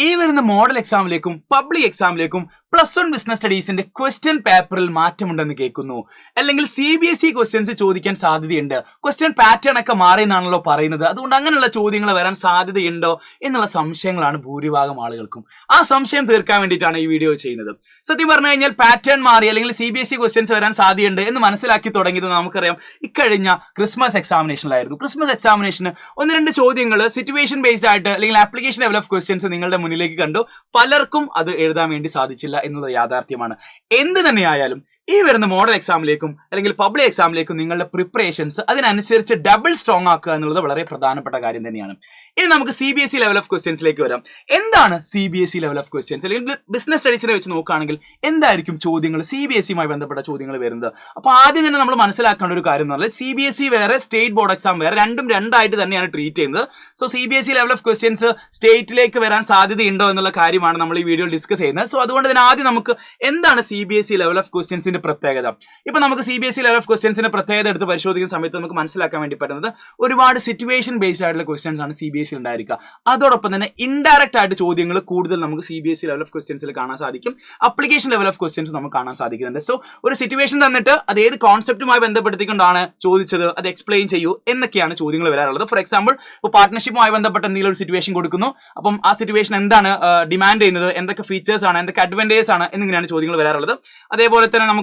ഈ വരുന്ന model എക്സാമിലേക്കും public എക്സാമിലേക്കും +1 business സ്റ്റഡീസിന്റെ question പേപ്പറിൽ മാറ്റമുണ്ടെന്ന് കേൾക്കുന്നു. അല്ലെങ്കിൽ CBSE ക്വസ്റ്റ്യൻസ് ചോദിക്കാൻ സാധ്യതയുണ്ട്. ക്വസ്റ്റ്യൻ പാറ്റേൺ ഒക്കെ മാറിയെന്നാണല്ലോ പറയുന്നത്. അതുകൊണ്ട് അങ്ങനെയുള്ള ചോദ്യങ്ങൾ വരാൻ സാധ്യതയുണ്ടോ എന്നുള്ള സംശയങ്ങളാണ് ഭൂരിഭാഗം ആളുകൾക്കും. ആ സംശയം തീർക്കാൻ വേണ്ടിയിട്ടാണ് ഈ വീഡിയോ ചെയ്യുന്നത്. സത്യം പറഞ്ഞു കഴിഞ്ഞാൽ പാറ്റേൺ മാറി അല്ലെങ്കിൽ CBSE ക്വസ്റ്റ്യൻസ് വരാൻ സാധ്യതയുണ്ട് എന്ന് മനസ്സിലാക്കി തുടങ്ങിയത് നമുക്കറിയാം ഇക്കഴിഞ്ഞ ക്രിസ്മസ് എക്സാമിനേഷനിലായിരുന്നു. ക്രിസ്മസ് എക്സാമിനേഷന് 1-2 ചോദ്യങ്ങൾ സിറ്റുവേഷൻ ബേസ്ഡ് ആയിട്ട് അല്ലെങ്കിൽ ആപ്ലിക്കേഷൻ ലെവൽ ഓഫ് ക്വസ്റ്റ്യൻസ് നിങ്ങളുടെ മുന്നിലേക്ക് കണ്ടു. പലർക്കും അത് എഴുതാൻ വേണ്ടി സാധിച്ചില്ല എന്നത് യാഥാർത്ഥ്യമാണ്. എന്ത് തന്നെയായാലും ഈ വരുന്ന മോഡൽ എക്സാമിലേക്കും അല്ലെങ്കിൽ പബ്ലിക് എക്സാമിലേക്കും നിങ്ങളുടെ പ്രിപ്പറേഷൻസ് അതിനനുസരിച്ച് ഡബിൾ സ്ട്രോങ് ആക്കുക എന്നുള്ളത് വളരെ പ്രധാനപ്പെട്ട കാര്യം തന്നെയാണ്. ഇനി നമുക്ക് CBSE ലെവൽ ഓഫ് ക്വസ്റ്റ്യൻസിലേക്ക് വരാം. എന്താണ് CBSE ലെവൽ ഓഫ് ക്വസ്റ്റ്യൻസ്? അല്ലെങ്കിൽ ബിസിനസ് സ്റ്റഡീസിനെ വെച്ച് നോക്കുകയാണെങ്കിൽ എന്തായിരിക്കും ചോദ്യങ്ങൾ CBSEയുമായി ബന്ധപ്പെട്ട ചോദ്യങ്ങൾ വരുന്നത്? അപ്പോൾ ആദ്യം തന്നെ നമ്മൾ മനസ്സിലാക്കേണ്ട ഒരു കാര്യം എന്ന് പറഞ്ഞാൽ CBSE വേറെ സ്റ്റേറ്റ് ബോർഡ് എക്സാം വേറെ, രണ്ടും രണ്ടായിട്ട് തന്നെയാണ് ട്രീറ്റ് ചെയ്യുന്നത്. So CBSE level of questions സ്റ്റേറ്റിലേക്ക് വരാൻ സാധ്യതയുണ്ടോ എന്നുള്ള കാര്യമാണ് നമ്മൾ ഈ വീഡിയോയിൽ ഡിസ്കസ് ചെയ്യുന്നത്. സോ അതുകൊണ്ട് തന്നെ ആദ്യം നമുക്ക് എന്താണ് CBSE ലെവൽ ഓഫ് ക്വസ്റ്റ്യൻസ് പ്രത്യേകത. ഇപ്പൊ നമുക്ക് CBSE ലെവൽ ഓഫ് ക്വസ്റ്റ്യൻസിന്റെ പ്രത്യേകത എടുത്ത് പരിശോധിക്കുന്ന സമയത്ത് നമുക്ക് മനസ്സിലാക്കാൻ വേണ്ടി പറ്റുന്നത് ഒരുപാട് സിറ്റുവേഷൻ ബേസ്ഡ് ആയിട്ടുള്ള ക്വസ്റ്റ്യൻസ് ആണ് CBSE ഉണ്ടായിരിക്കുക. അതോടൊപ്പം തന്നെ ഇൻഡയറക്റ്റ് ആയിട്ട് ചോദ്യങ്ങൾ കൂടുതൽ നമുക്ക് CBSE ലെവൽ ഓഫ് ക്വസ്റ്റ്യൻസിൽ കാണാൻ സാധിക്കും. അപ്ലിക്കേഷൻ ലെവൽ ഓഫ് ക്വസ്റ്റ്യൻസ് നമുക്ക് കാണാൻ സാധിക്കുന്നുണ്ട്. സോ ഒരു സിറ്റുവേഷൻ തന്നിട്ട് അത് ഏത് കോൺസെപ്റ്റുമായി ബന്ധപ്പെടുത്തിക്കൊണ്ടാണ് ചോദിച്ചത് അത് എക്സ്പ്ലെയിൻ ചെയ്യൂ എന്നൊക്കെയാണ് ചോദ്യങ്ങൾ വരാറുള്ളത്. ഫോർ എക്സാമ്പിൾ ഇപ്പോൾ പാർട്ട്ണർഷിപ്പുമായി ബന്ധപ്പെട്ട എന്തെങ്കിലും ഒരു സിറ്റുവേഷൻ കൊടുക്കുന്നു. അപ്പം ആ സിറ്റുവേഷൻ എന്താണ് ഡിമാൻഡ് ചെയ്യുന്നത്, എന്തൊക്കെ ഫീച്ചേഴ്സ് ആണ്, എന്തൊക്കെ അഡ്വാൻറ്റേജസ് ആണ് എന്നിങ്ങനെയാണ് ചോദ്യങ്ങൾ വരാറുള്ളത്. അതേപോലെ തന്നെ നമുക്ക്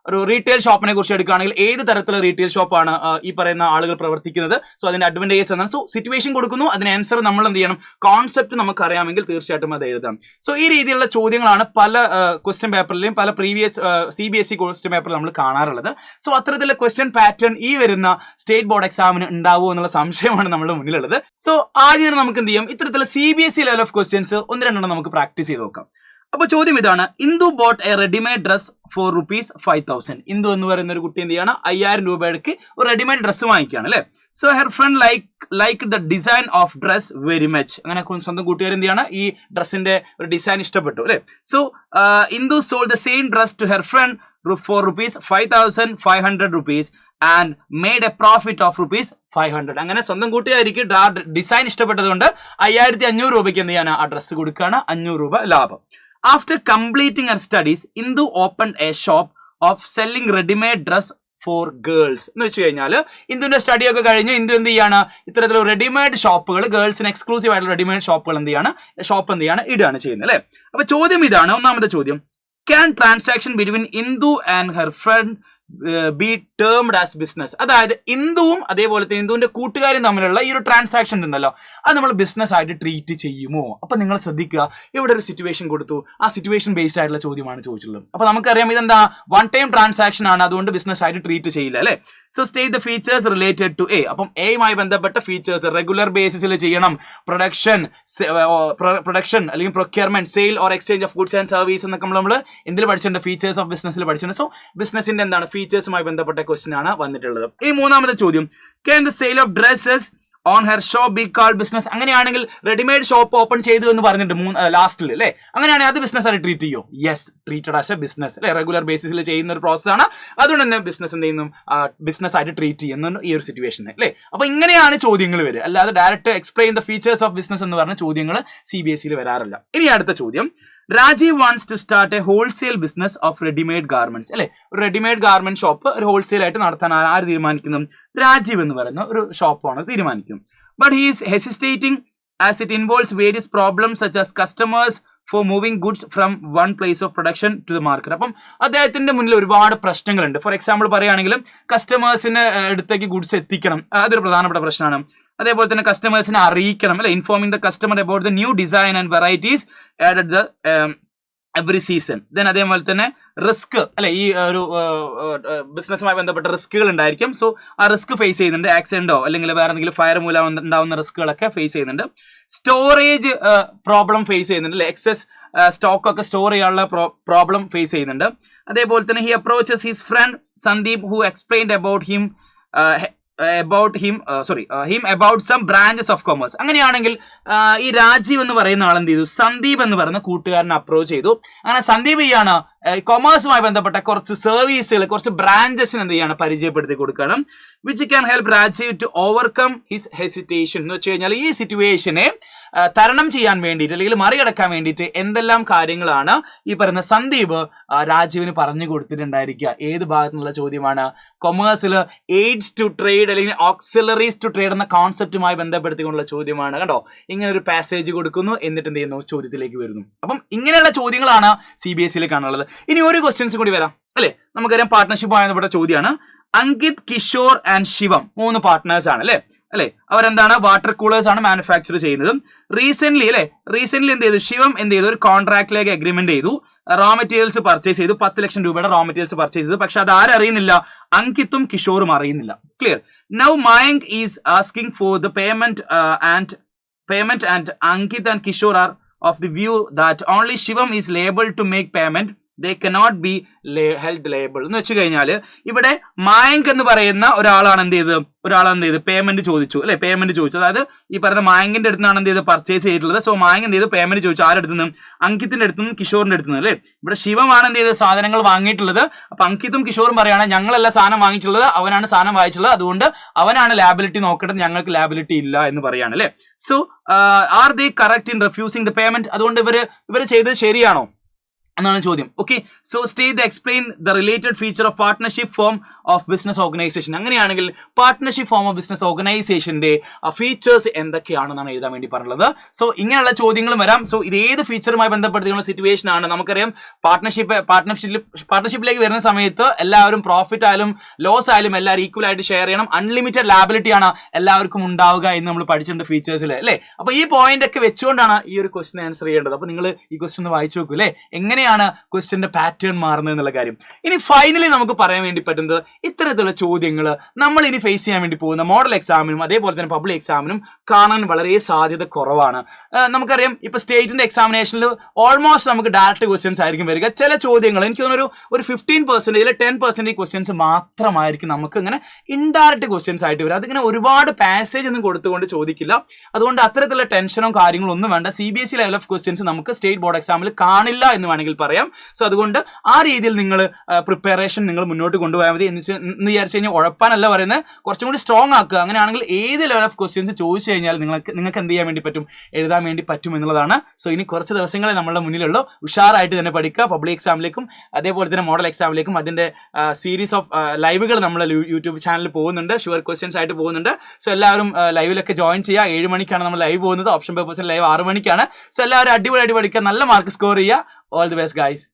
ഒരു റീറ്റെയിൽ ഷോപ്പിനെ കുറിച്ച് എടുക്കുകയാണെങ്കിൽ ഏത് തരത്തിലുള്ള റീറ്റെയിൽ ഷോപ്പാണ് ഈ പറയുന്ന ആളുകൾ പ്രവർത്തിക്കുന്നത്, സോ അതിന്റെ അഡ്വാൻറ്റേജസ് എന്നാണ്. സോ സിറ്റുവേഷൻ കൊടുക്കുന്നു, അതിന് ആൻസർ നമ്മൾ എന്ത് ചെയ്യണം, കോൺസെപ്റ്റ് നമുക്ക് അറിയാമെങ്കിൽ തീർച്ചയായിട്ടും അത് എഴുതാം. സോ ഈ രീതിയിലുള്ള ചോദ്യങ്ങളാണ് പല ക്വസ്റ്റ്യൻ പേപ്പറിലെയും പല പ്രീവിയസ് CBSE ക്വസ്റ്റ്യൻ പേപ്പറിൽ നമ്മൾ കാണാറുള്ളത്. സോ അത്തരത്തിലുള്ള ക്വസ്റ്റ്യൻ പാറ്റേൺ ഈ വരുന്ന സ്റ്റേറ്റ് ബോർഡ് എക്സാമിന് ഉണ്ടാവുമോ എന്നുള്ള സംശയമാണ് നമ്മുടെ മുന്നിലുള്ളത്. സോ ആദ്യം നമുക്ക് എന്ത് ചെയ്യാം, ഇത്തരത്തിലുള്ള CBSE ലെവൽ ഓഫ് ക്വസ്റ്റ്യൻസ് 1-2 നമുക്ക് പ്രാക്ടീസ് ചെയ്ത് നോക്കാം. അപ്പൊ ചോദ്യം ഇതാണ്, Indu boat A readymade dress for ₹5,000. Indu എന്ന് പറയുന്ന ഒരു കുട്ടി എന്ത് ചെയ്യാണ്, 5000 രൂപയ്ക്ക് ഒരു റെഡിമെയ്ഡ് ഡ്രസ്സ് വാങ്ങിക്കുകയാണ് അല്ലെ. So her front like the design of dress very much. അങ്ങനെ സ്വന്തം കൂട്ടുകാർ എന്ത് ചെയ്യാണ്, ഈ ഡ്രസ്സിന്റെ ഒരു ഡിസൈൻ ഇഷ്ടപ്പെട്ടു അല്ലെ. So Indu sold the same dress to her friend for ₹5,500 and made a profit of ₹500. അങ്ങനെ സ്വന്തം കൂട്ടുകാരിക്ക് ഡിസൈൻ ഇഷ്ടപ്പെട്ടത് കൊണ്ട് 5500 രൂപയ്ക്ക് എന്ത് ചെയ്യാൻ ആ ഡ്രസ്സ് കൊടുക്കുകയാണ്, 500 രൂപ ലാഭം. After completing her studies, Indu opened a shop of selling ready-made dress for girls. എന്ന് വെച്ച് കഴിഞ്ഞാൽ ഇന്ദുവിന്റെ സ്റ്റഡി ഒക്കെ കഴിഞ്ഞ് ഇന്ദു എന്ത് ചെയ്യാണ്, ഇത്തരത്തിലുള്ള റെഡിമെയ്ഡ് ഷോപ്പുകൾ, ഗേൾസിന് എക്സ്ക്ലൂസീവ് ആയിട്ടുള്ള റെഡിമെയ്ഡ് ഷോപ്പുകൾ എന്ത് ചെയ്യാണ്, ഷോപ്പ് എന്ത് ചെയ്യാണ്, ഇടുകയാണ് ചെയ്യുന്നത് അല്ലെ. അപ്പൊ ചോദ്യം ഇതാണ്, ഒന്നാമത്തെ ചോദ്യം, can transaction between Indu and her friend be termed as business? അതായത് ഇന്ദുവും അതേപോലെ തന്നെ ഇന്ദുവിന്റെ കൂട്ടുകാരും തമ്മിലുള്ള ഈ ഒരു ട്രാൻസാക്ഷൻ ഉണ്ടല്ലോ, അത് നമ്മൾ ബിസിനസ് ആയിട്ട് ട്രീറ്റ് ചെയ്യുമോ? അപ്പൊ നിങ്ങൾ ശ്രദ്ധിക്കുക, ഇവിടെ ഒരു സിറ്റുവേഷൻ കൊടുത്തു, ആ സിറ്റുവേഷൻ ബേസ്ഡ് ആയിട്ടുള്ള ചോദ്യമാണ് ചോദിച്ചിട്ടുള്ളത്. അപ്പൊ നമുക്കറിയാം ഇതെന്താ, വൺ ടൈം ട്രാൻസാക്ഷൻ ആണ്, അതുകൊണ്ട് ബിസിനസ് ആയിട്ട് ട്രീറ്റ് ചെയ്യില്ല അല്ലെ. So state the features related to A. അപ്പം എയുമായി ബന്ധപ്പെട്ട ഫീച്ചേഴ്സ് റെഗുലർ ബേസിസിൽ ചെയ്യണം. പ്രൊഡക്ഷൻ അല്ലെങ്കിൽ procurement, sale or exchange of goods and service എന്നൊക്കെ നമ്മൾ എന്തിൽ പഠിച്ചിട്ടുണ്ട്, ഫീച്ചേഴ്സ് ഓഫ് ബിസിനസ്സിൽ പഠിച്ചിട്ടുണ്ട്. സോ ബിസിനസിന്റെ എന്താണ് ഫീച്ചേഴ്സുമായി ബന്ധപ്പെട്ട ക്വസ്റ്റ്യൻ ആണ് വന്നിട്ടുള്ളത്. ഇനി മൂന്നാമത്തെ ചോദ്യം, can the sale of dresses on her shop be called business? അങ്ങനെയാണെങ്കിൽ റെഡിമെയ്ഡ് ഷോപ്പ് ഓപ്പൺ ചെയ്തു എന്ന് പറഞ്ഞിട്ട് ലാസ്റ്റിൽ അല്ലെ, അങ്ങനെയാണെങ്കിൽ അത് ബിസിനസ് ആയിട്ട് ട്രീറ്റ് ചെയ്യോ? Yes, treated as A business അല്ലെ. റെഗുലർ ബേസിസിൽ ചെയ്യുന്ന ഒരു പ്രോസസ് ആണ്, അതുകൊണ്ട് തന്നെ ബിസിനസ് എന്ത് ചെയ്യുന്നു, ബിസിനസ് ആയിട്ട് ട്രീറ്റ് ചെയ്യുന്നു ഈ ഒരു സിറ്റുവേഷനിൽ അല്ലെ. അപ്പൊ ഇങ്ങനെയാണ് ചോദ്യങ്ങൾ വരിക, അല്ലാതെ direct explain the features of business എന്ന് പറഞ്ഞ ചോദ്യങ്ങൾ CBSEയിൽ വരാറില്ല. ഇനി അടുത്ത ചോദ്യം, Rajeev wants to start a wholesale business of readymade garments അല്ലെ. ഒരു റെഡിമെയ്ഡ് ഗാർമെന്റ് ഷോപ്പ് ഒരു ഹോൾസെയിൽ ആയിട്ട് നടത്താൻ ആര് തീരുമാനിക്കുന്നു, രാജീവ് എന്ന് പറയുന്ന ഒരു ഷോപ്പാണ് തീരുമാനിക്കും. But he is hesitating as it involves various problems such as customers for moving goods from one place of production to the market. അപ്പം അദ്ദേഹത്തിന്റെ മുന്നിൽ ഒരുപാട് പ്രശ്നങ്ങളുണ്ട്. ഫോർ എക്സാമ്പിൾ പറയുകയാണെങ്കിലും കസ്റ്റമേഴ്സിന് അടുത്തേക്ക് ഗുഡ്സ് എത്തിക്കണം, അതൊരു പ്രധാനപ്പെട്ട പ്രശ്നമാണ്. അതേപോലെ തന്നെ കസ്റ്റമേഴ്സിനെ അറിയിക്കണം അല്ലെ, informing the customer about the new design and varieties added the every season. Then അതേപോലെ തന്നെ റിസ്ക് അല്ലെ, ഈ ഒരു ബിസിനസ്സുമായി ബന്ധപ്പെട്ട റിസ്കുകൾ ഉണ്ടായിരിക്കും. സോ ആ റിസ്ക് ഫേസ് ചെയ്യുന്നുണ്ട്, ആക്സിഡന്റോ അല്ലെങ്കിൽ വേറെ എന്തെങ്കിലും ഫയർ മൂലം ഉണ്ടാവുന്ന റിസ്കുകളൊക്കെ ഫേസ് ചെയ്യുന്നുണ്ട്. സ്റ്റോറേജ് പ്രോബ്ലം ഫേസ് ചെയ്യുന്നുണ്ട് അല്ലെ, എക്സസ് സ്റ്റോക്ക് ഒക്കെ സ്റ്റോർ ചെയ്യാനുള്ള പ്രോബ്ലം ഫേസ് ചെയ്യുന്നുണ്ട്. അതേപോലെ തന്നെ he approaches his friend Sandeep who explained about him about some branches of commerce. അങ്ങനെയാണെങ്കിൽ ഈ രാജീവ് എന്ന് പറയുന്ന ആൾ എന്ത് ചെയ്തു, സന്ദീപ് എന്ന് പറയുന്ന കൂട്ടുകാരനെ അപ്രോച്ച് ചെയ്തു. അങ്ങനെ സന്ദീപ് ചെയ്യാണ് കൊമേഴ്സുമായി ബന്ധപ്പെട്ട കുറച്ച് സർവീസുകൾ, കുറച്ച് ബ്രാഞ്ചസിന് എന്ത് ചെയ്യാണ്, പരിചയപ്പെടുത്തി കൊടുക്കണം. Which can help Rajeev to overcome his hesitation. എന്ന് വെച്ച് കഴിഞ്ഞാൽ ഈ സിറ്റുവേഷനെ തരണം ചെയ്യാൻ വേണ്ടിയിട്ട് അല്ലെങ്കിൽ മറികടക്കാൻ വേണ്ടിയിട്ട് എന്തെല്ലാം കാര്യങ്ങളാണ് ഈ പറയുന്ന സന്ദീപ് രാജീവിന് പറഞ്ഞു കൊടുത്തിട്ടുണ്ടായിരിക്കുക? ഏത് ഭാഗത്തുനിന്നുള്ള ചോദ്യമാണ്? കൊമേഴ്സിൽ എയ്ഡ്സ് ടു ട്രേഡ് അല്ലെങ്കിൽ ഓക്സിലറീസ് ടു ട്രേഡ് എന്ന കോൺസെപ്റ്റുമായി ബന്ധപ്പെടുത്തിക്കൊണ്ടുള്ള ചോദ്യമാണ്. കണ്ടോ, ഇങ്ങനെ ഒരു പാസേജ് കൊടുക്കുന്നു, എന്നിട്ട് എന്ത് ചെയ്യുന്നു, ചോദ്യത്തിലേക്ക് വരുന്നു. അപ്പം ഇങ്ങനെയുള്ള ചോദ്യങ്ങളാണ് CBSE കാണാനുള്ളത്. ഇനി ഒരു ക്വസ്റ്റ്യൻസ് കൂടി വരാം അല്ലെ. നമുക്കറിയാം പാർട്ട്ണർഷിപ്പ് ആയപ്പെട്ട ചോദ്യമാണ്. അങ്കിത്, കിഷോർ ആൻഡ് ശിവം 3 പാർട്ട്നേഴ്സ് ആണ് അല്ലെ. അവരെന്താണ്, വാട്ടർ കൂളേഴ്സ് ആണ് മാനുഫാക്ചർ ചെയ്യുന്നത്. റീസെന്റ് എന്ത് ചെയ്തു, ശിവം എന്ത് ചെയ്തു, ഒരു കോൺട്രാക്റ്റിലേക്ക് അഗ്രിമെന്റ് ചെയ്തു, റോ മെറ്റീരിയൽസ് പർച്ചേസ് ചെയ്തു, 10 ലക്ഷം രൂപയുടെ റോ മെറ്റീരിയൽസ് പർച്ചേസ് ചെയ്തു. പക്ഷെ അത് ആരറിയുന്നില്ല, അങ്കിത്തും കിഷോറും അറിയുന്നില്ല. Clear. Now Mayank is asking for the payment and Ankit and Kishore are of the view that only Shivam is liable to make payment, they cannot be held liable എന്ന് വെച്ച് കഴിഞ്ഞാൽ ഇവിടെ മായങ്ക് എന്ന് പറയുന്ന ഒരാളാണ് എന്ത് ചെയ്ത് പേയ്മെന്റ് ചോദിച്ചു അല്ലെ. പേയ്മെന്റ് ചോദിച്ചു, അതായത് ഈ പറയുന്ന മായങ്കിന്റെ അടുത്ത് നിന്നാണ് എന്ത് ചെയ്ത് പർച്ചേസ് ചെയ്തിട്ടുള്ളത്. സോ മായങ്ക് എന്ത് ചെയ്ത് പേയ്മെന്റ് ചോദിച്ചു, ആരുടെ അടുത്ത് നിന്നും, അങ്കിത്തിന്റെ അടുത്ത് നിന്നും കിഷോറിന്റെ അടുത്ത് നിന്ന് അല്ലെ. ഇവിടെ ശിവമാണ് എന്ത് ചെയ്ത് സാധനങ്ങൾ വാങ്ങിയിട്ടുള്ളത്. അപ്പൊ അങ്കിത്തും കിഷോറും പറയാണ് ഞങ്ങളല്ല സാധനം വാങ്ങിച്ചുള്ളത്, അവനാണ് സാധനം വാങ്ങിച്ചുള്ളത്, അതുകൊണ്ട് അവനാണ് ലാബിലിറ്റി നോക്കേണ്ടത്, ഞങ്ങൾക്ക് ലാബിലിറ്റി ഇല്ല എന്ന് പറയാണ് അല്ലെ. So are they correct in refusing the payment? അതുകൊണ്ട് ഇവര് ചെയ്തത് ശരിയാണോ എന്നാണ് ചോദ്യം. Okay, so state explain the related feature of partnership form of business organisation. അങ്ങനെയാണെങ്കിൽ പാർട്ട്ണർഷിപ്പ് ഫോം ഓഫ് ബിസിനസ് ഓർഗനൈസേഷന്റെ ഫീച്ചേഴ്സ് എന്തൊക്കെയാണെന്നാണ് എഴുതാൻ വേണ്ടി പറഞ്ഞത്. സോ ഇങ്ങനെയുള്ള ചോദ്യങ്ങളും വരാം. സോ ഇത് ഏത് ഫീച്ചറുമായി ബന്ധപ്പെടുത്തിയുള്ള സിറ്റുവേഷൻ ആണ്? നമുക്കറിയാം പാർട്ട്ണർഷിപ്പിലേക്ക് വരുന്ന സമയത്ത് എല്ലാവരും പ്രോഫിറ്റ് ആയാലും ലോസ് ആയാലും എല്ലാവരും ഈക്വൽ ആയിട്ട് ഷെയർ ചെയ്യണം. അൺലിമിറ്റഡ് ലാബിലിറ്റി ആണ് എല്ലാവർക്കും ഉണ്ടാവുക എന്ന് നമ്മൾ പഠിച്ചിട്ടുണ്ട് ഫീച്ചേഴ്സിൽ അല്ലേ. അപ്പൊ ഈ പോയിന്റ് ഒക്കെ വെച്ചുകൊണ്ടാണ് ഈ ഒരു ക്വസ്റ്റ്യൻ ആൻസർ ചെയ്യേണ്ടത്. അപ്പൊ നിങ്ങൾ ഈ ക്വസ്റ്റ്യൻ ഒന്ന് വായിച്ചു നോക്കൂ അല്ലേ, എങ്ങനെയാണ് ക്വസ്റ്റ്യന്റെ പാറ്റേൺ മാറുന്നത് എന്നുള്ള കാര്യം. ഇനി ഫൈനലി നമുക്ക് പറയാൻ വേണ്ടി പറ്റുന്നത് ഇത്തരത്തിലുള്ള ചോദ്യങ്ങൾ നമ്മൾ ഇനി ഫേസ് ചെയ്യാൻ വേണ്ടി പോകുന്ന മോഡൽ എക്സാമിനും അതേപോലെ തന്നെ പബ്ലിക് എക്സാമിനും കാണാൻ വളരെ സാധ്യത കുറവാണ്. നമുക്കറിയാം ഇപ്പൊ സ്റ്റേറ്റിന്റെ എക്സാമിനേഷനിൽ ഓൾമോസ്റ്റ് നമുക്ക് ഡയറക്റ്റ് ക്വസ്റ്റ്യൻസ് ആയിരിക്കും വരിക. ചില ചോദ്യങ്ങൾ എനിക്ക് തോന്നുന്നു ഒരു 15% 10% ക്വസ്റ്റ്യൻസ് മാത്രമായിരിക്കും നമുക്ക് ഇങ്ങനെ ഇൻഡയറക്റ്റ് ക്വസ്റ്റ്യൻസ് ആയിട്ട് വരിക. അതിങ്ങനെ ഒരുപാട് പാസേജ് ഒന്നും കൊടുത്തുകൊണ്ട് ചോദിക്കില്ല. അതുകൊണ്ട് അത്തരത്തിലുള്ള ടെൻഷനോ കാര്യങ്ങളോ ഒന്നും വേണ്ട. CBSE ലെവൽ ഓഫ് ക്വസ്റ്റ്യൻസ് നമുക്ക് സ്റ്റേറ്റ് ബോർഡ് എക്സാമിൽ കാണില്ല എന്ന് വേണമെങ്കിൽ പറയാം. സോ അതുകൊണ്ട് ആ രീതിയിൽ നിങ്ങൾ പ്രിപ്പറേഷൻ നിങ്ങൾ മുന്നോട്ട് കൊണ്ടുപോയാൽ മതി. എന്ന് വിചാരിച്ചു കഴിഞ്ഞാൽ ഉഴപ്പാനല്ല പറയുന്നത്, കുറച്ചും കൂടി സ്ട്രോങ് ആക്കുക. അങ്ങനെയാണെങ്കിൽ ഏത് ലെവൽ ഓഫ് ക്വസ്റ്റ്യൻസ് ചോദിച്ചു കഴിഞ്ഞാൽ നിങ്ങൾക്ക് എന്ത് ചെയ്യാൻ വേണ്ടി പറ്റും, എഴുതാൻ വേണ്ടി പറ്റും എന്നുള്ളതാണ്. സോ ഇനി കുറച്ച് ദിവസങ്ങളെ നമ്മുടെ മുന്നിലുള്ളൂ. ഉഷാറായിട്ട് തന്നെ പഠിക്കുക. പബ്ലിക് എക്സാമിലേക്കും അതേപോലെ തന്നെ മോഡൽ എക്സാമിലേക്കും അതിന്റെ സീരീസ് ഓഫ് ലൈവുകൾ നമ്മൾ യൂട്യൂബ് ചാനലിൽ പോകുന്നുണ്ട്, ഷുവർ ക്വസ്റ്റ്യൻസ് ആയിട്ട് പോകുന്നുണ്ട്. സോ എല്ലാവരും ലൈവിലൊക്കെ ജോയിൻ ചെയ്യുക. 7 മണിക്കാണ് നമ്മൾ ലൈവ് പോകുന്നത്. ഓപ്ഷൻ പേപ്പേഴ്സിന് ലൈവ് 6 മണിക്കാണ്. സോ എല്ലാവരും അടിപൊളി പഠിക്കുക, നല്ല മാർക്ക് സ്കോർ ചെയ്യുക. All the best, guys.